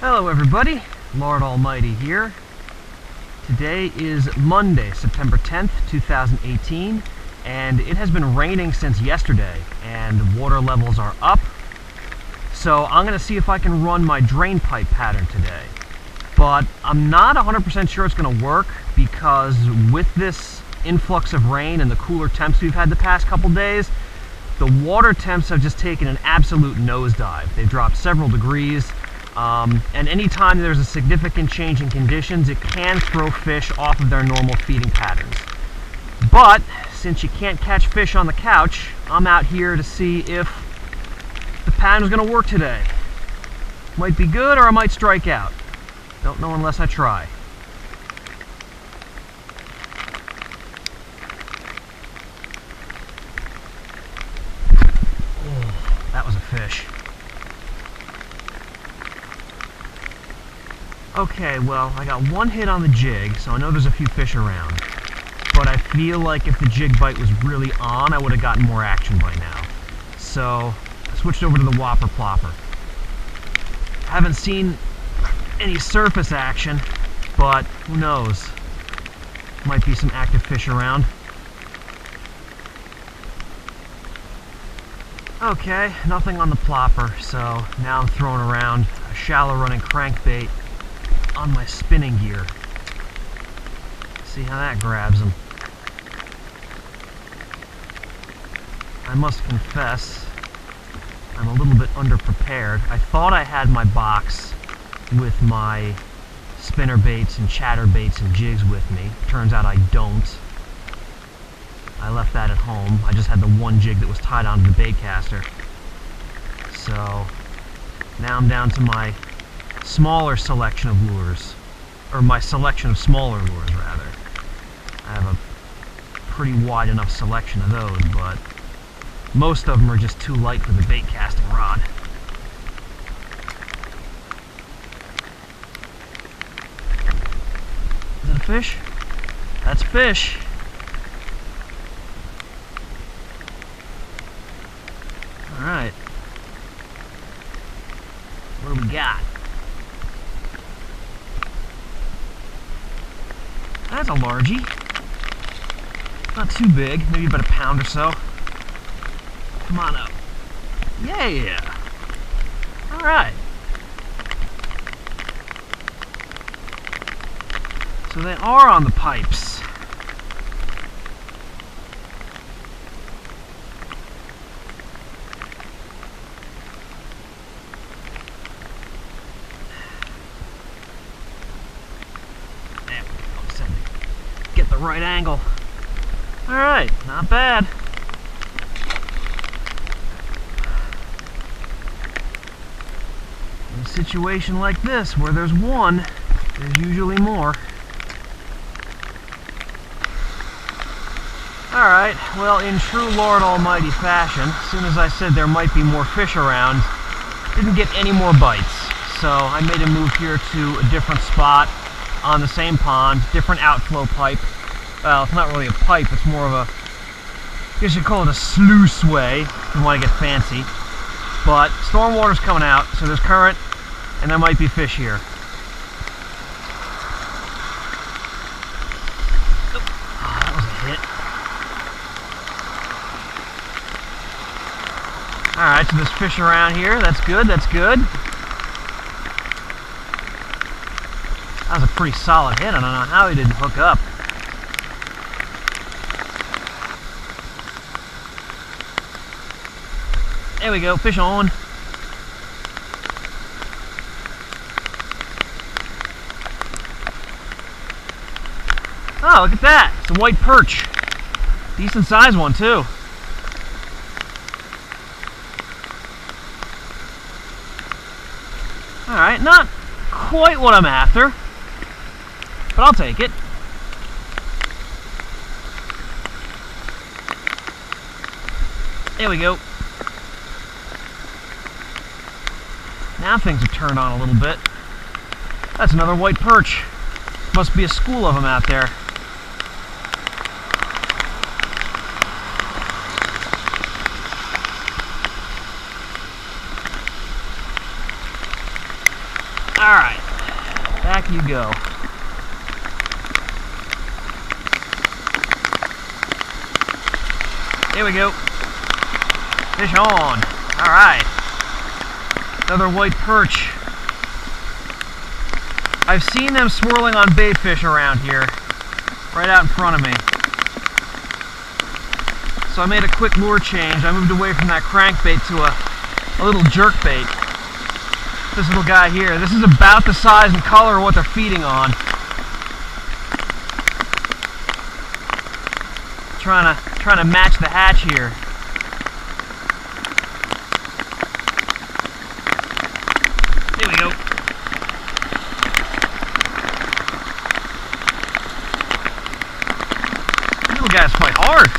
Hello everybody, Lord Almighty here. Today is Monday, September 10th, 2018, and it has been raining since yesterday, and water levels are up. So I'm going to see if I can run my drain pipe pattern today. But I'm not 100% sure it's going to work, because with this influx of rain and the cooler temps we've had the past couple days, the water temps have just taken an absolute nosedive. They've dropped several degrees. And anytime there's a significant change in conditions, it can throw fish off of their normal feeding patterns. But since you can't catch fish on the couch, I'm out here to see if the pattern is going to work today. Might be good, or I might strike out. Don't know unless I try. Oh, that was a fish. Okay, well, I got one hit on the jig, so I know there's a few fish around. But I feel like if the jig bite was really on, I would have gotten more action by now. So, I switched over to the whopper plopper. I haven't seen any surface action, but who knows? Might be some active fish around. Okay, nothing on the plopper, so now I'm throwing around a shallow running crankbait on my spinning gear. See how that grabs them. I must confess, I'm a little bit underprepared. I thought I had my box with my spinner baits and chatter baits and jigs with me. Turns out I don't. I left that at home. I just had the one jig that was tied onto the bait caster. So now I'm down to my smaller selection of lures, or my selection of smaller lures rather. I have a pretty wide enough selection of those, but most of them are just too light for the bait casting rod. Is it a fish? That's fish. Alright. What do we got? That's a largie. Not too big, maybe about a pound or so. Come on up. Yeah! Alright. So they are on the pipes. There we go. Send it. Get the right angle. Alright, not bad. In a situation like this, where there's one, there's usually more. Alright, well, in true Lord Almighty fashion, as soon as I said there might be more fish around, didn't get any more bites. So I made a move here to a different spot on the same pond, different outflow pipe. Well, it's not really a pipe, it's more of a, I guess you'd call it a sluiceway, if you want to get fancy. But storm water's coming out, so there's current, and there might be fish here. Oh, that was a hit. Alright, so there's fish around here. That's good, that's good. That was a pretty solid hit. I don't know how he didn't hook up. There we go, fish on. Oh, look at that. It's a white perch. Decent sized one, too. Alright, not quite what I'm after, but I'll take it. There we go. Now things have turned on a little bit. That's another white perch. Must be a school of them out there. Alright, back you go. Here we go. Fish on. Alright. Another white perch. I've seen them swirling on bait fish around here, right out in front of me. So I made a quick lure change. I moved away from that crankbait to a little jerk bait. This little guy here. This is about the size and color of what they're feeding on. Trying to match the hatch here. Here we go. These little guys fight hard.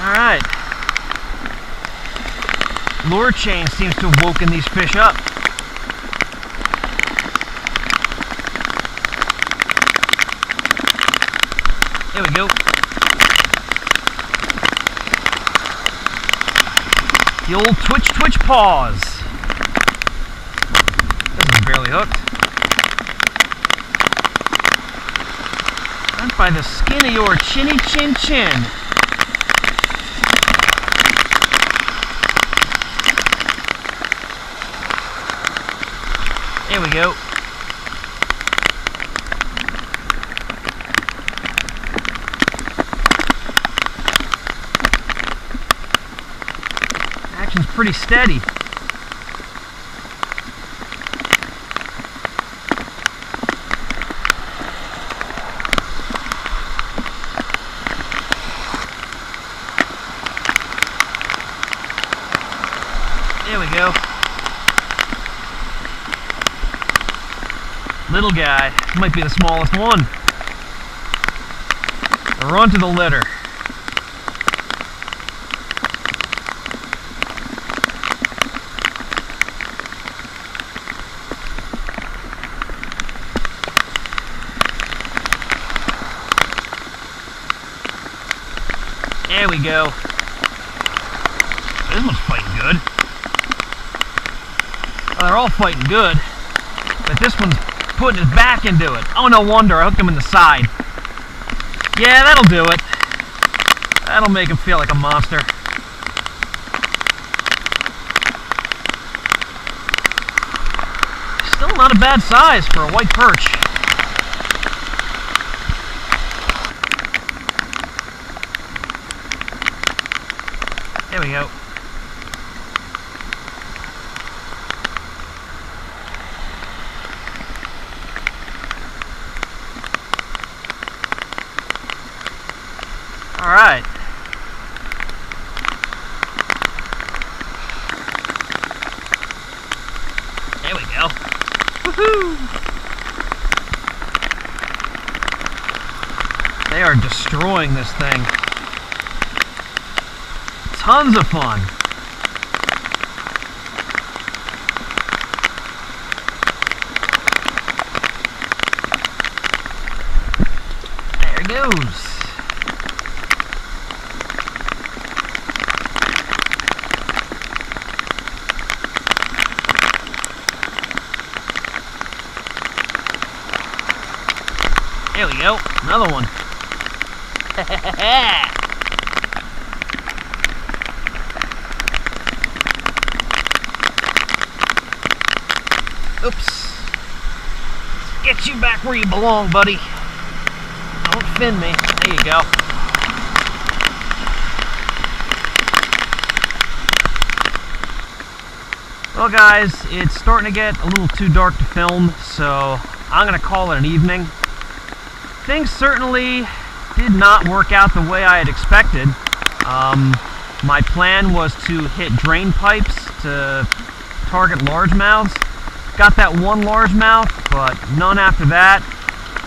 Alright. Lure change seems to have woken these fish up. There we go. The old twitch pause. This is barely hooked. Right by the skin of your chinny chin chin. There we go. Action's pretty steady. There we go. Little guy. This might be the smallest one. Run to the litter. There we go. This one's fighting good. Well, they're all fighting good, but this one's putting his back into it. Oh, no wonder. I hooked him in the side. Yeah, that'll do it. That'll make him feel like a monster. Still not a bad size for a white perch. There we go. All right. There we go. Woohoo! They are destroying this thing. Tons of fun. There it goes. There we go. Another one. Oops. Let's get you back where you belong, buddy. Don't fin me. There you go. Well, guys, it's starting to get a little too dark to film, so I'm going to call it an evening. Things certainly did not work out the way I had expected. My plan was to hit drain pipes to target largemouths. Got that one largemouth, but none after that.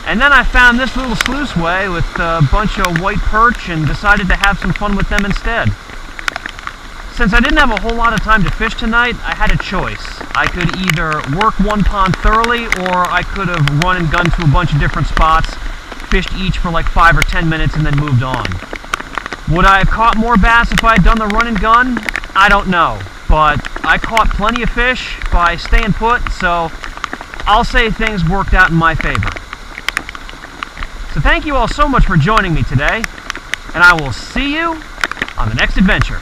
And then I found this little sluiceway with a bunch of white perch and decided to have some fun with them instead. Since I didn't have a whole lot of time to fish tonight, I had a choice. I could either work one pond thoroughly, or I could have run and gunned to a bunch of different spots, fished each for like 5 or 10 minutes, and then moved on. Would I have caught more bass if I had done the run and gun? I don't know, but I caught plenty of fish by staying put, so I'll say things worked out in my favor. So thank you all so much for joining me today, and I will see you on the next adventure.